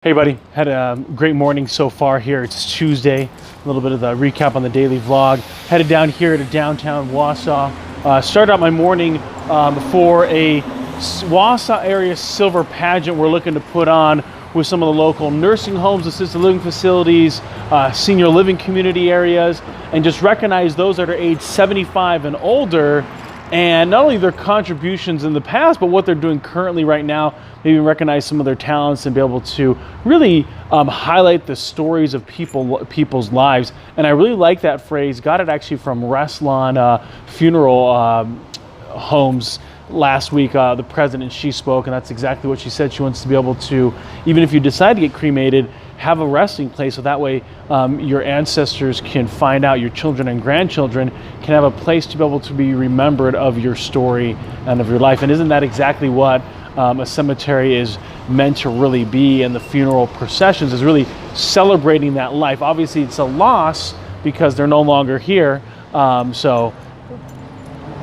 Hey buddy, had a great morning so far here. It's Tuesday, a little bit of the recap on the daily vlog. Headed down here to downtown Wausau. Started out my morning for a Wausau area silver pageant we're looking to put on with some of the local nursing homes, assisted living facilities, senior living community areas, and just recognize those that are age 75 and older, and not only their contributions in the past, but what they're doing currently right now. Maybe recognize some of their talents and be able to really highlight the stories of people's lives. And I really like that phrase. Got it actually from Ressalon Funeral Homes last week. The president, she spoke, and that's exactly what she said. She wants to be able to, even if you decide to get cremated, have a resting place, so that way your ancestors can find out, your children and grandchildren can have a place to be able to be remembered of your story and of your life. And isn't that exactly what a cemetery is meant to really be? And the funeral processions is really celebrating that life. Obviously it's a loss because they're no longer here. So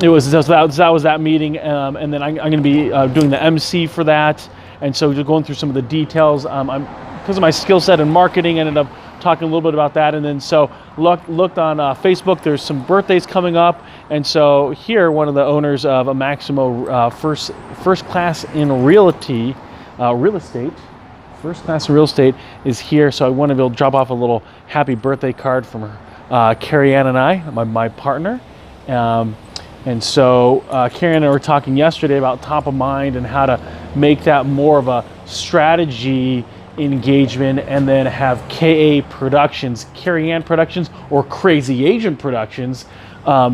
it was that was that meeting, and then I'm going to be doing the MC for that. And so just going through some of the details. Because of my skill set in marketing, I ended up talking a little bit about that. And then so looked on Facebook, there's some birthdays coming up. And so here, one of the owners of a Maximo first class in real estate, first class in real estate is here. So I want to be able to drop off a little happy birthday card from her, Carrie Ann and I, my partner. And so Carrie and I were talking yesterday about top of mind and how to make that more of a strategy engagement, and then have K.A. Productions, Carrie Ann Productions, or Crazy Asian Productions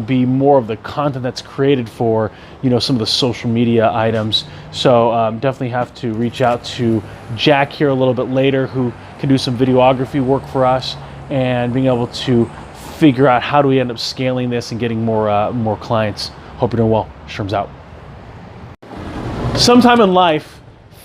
be more of the content that's created for, some of the social media items. So definitely have to reach out to Jack here a little bit later, who can do some videography work for us, and being able to figure out how do we end up scaling this and getting more clients. Hope you're doing well. Sherm's out. Sometime in life,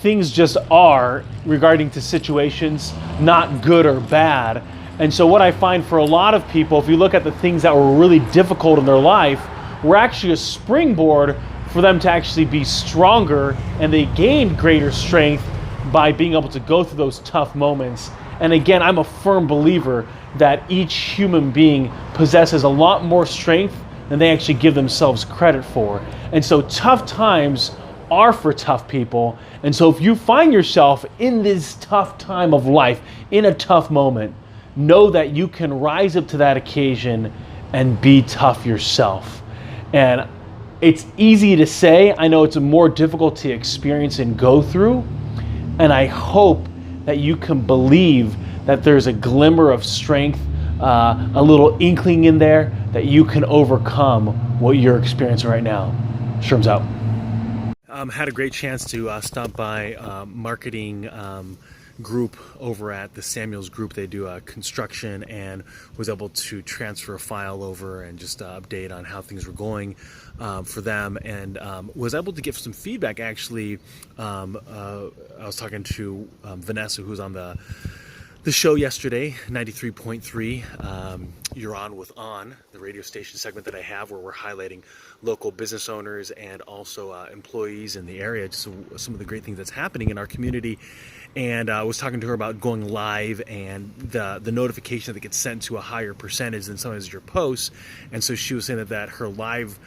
things just are regarding to situations, not good or bad. And so what I find for a lot of people, if you look at the things that were really difficult in their life, were actually a springboard for them to actually be stronger, and they gained greater strength by being able to go through those tough moments. And again, I'm a firm believer that each human being possesses a lot more strength than they actually give themselves credit for. And so tough times are for tough people. And so if you find yourself in this tough time of life, in a tough moment, know that you can rise up to that occasion and be tough yourself. And it's easy to say. I know it's more difficult to experience and go through. And I hope that you can believe that there's a glimmer of strength, a little inkling in there that you can overcome what you're experiencing right now. Sherm's out. Had a great chance to stop by marketing group over at the Samuels Group. They do construction, and was able to transfer a file over and just update on how things were going for them, and was able to give some feedback actually. I was talking to Vanessa, who's on the show yesterday, 93.3. You're on with On, the radio station segment that I have, where we're highlighting local business owners and also employees in the area, just some of the great things that's happening in our community. And I was talking to her about going live and the notification that gets sent to a higher percentage than sometimes your posts. And so she was saying that her live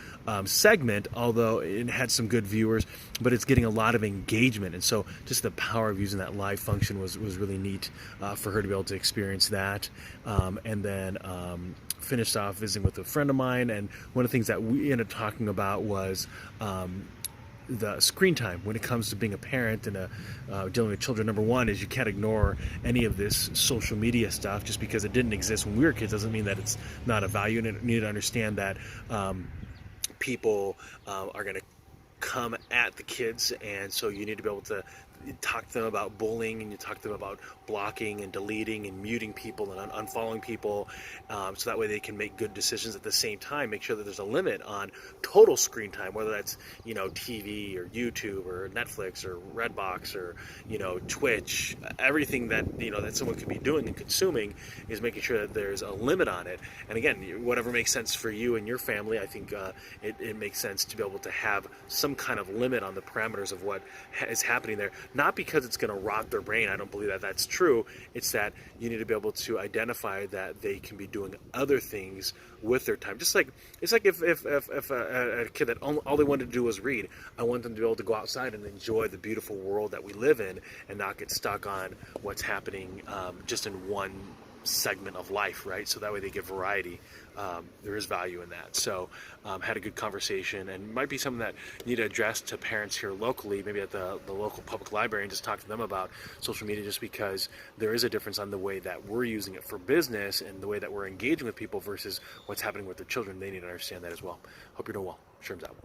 segment, although it had some good viewers, but it's getting a lot of engagement. And so just the power of using that live function was really neat for her to be able to experience that. And then finished off visiting with a friend of mine, and one of the things that we ended up talking about was the screen time when it comes to being a parent and dealing with children. Number one is you can't ignore any of this social media stuff. Just because it didn't exist when we were kids doesn't mean that it's not a value, and you need to understand that people are going to come at the kids, and so you need to be able to talk to them about bullying, and you talk to them about blocking and deleting and muting people and unfollowing people, so that way they can make good decisions. At the same time, make sure that there's a limit on total screen time, whether that's TV or YouTube or Netflix or Redbox or Twitch. Everything that that someone could be doing and consuming is making sure that there's a limit on it. And again, whatever makes sense for you and your family, I think it makes sense to be able to have some kind of limit on the parameters of what is happening there. not because it's going to rot their brain. I don't believe that that's true. It's that you need to be able to identify that they can be doing other things with their time. Just like it's like if a kid that all they wanted to do was read, I want them to be able to go outside and enjoy the beautiful world that we live in and not get stuck on what's happening just in one segment of life, right? So that way they get variety. There is value in that. So had a good conversation, and might be something that you need to address to parents here locally, maybe at the local public library, and just talk to them about social media, just because there is a difference on the way that we're using it for business and the way that we're engaging with people versus what's happening with their children. They need to understand that as well. Hope you're doing well. Sherman's out.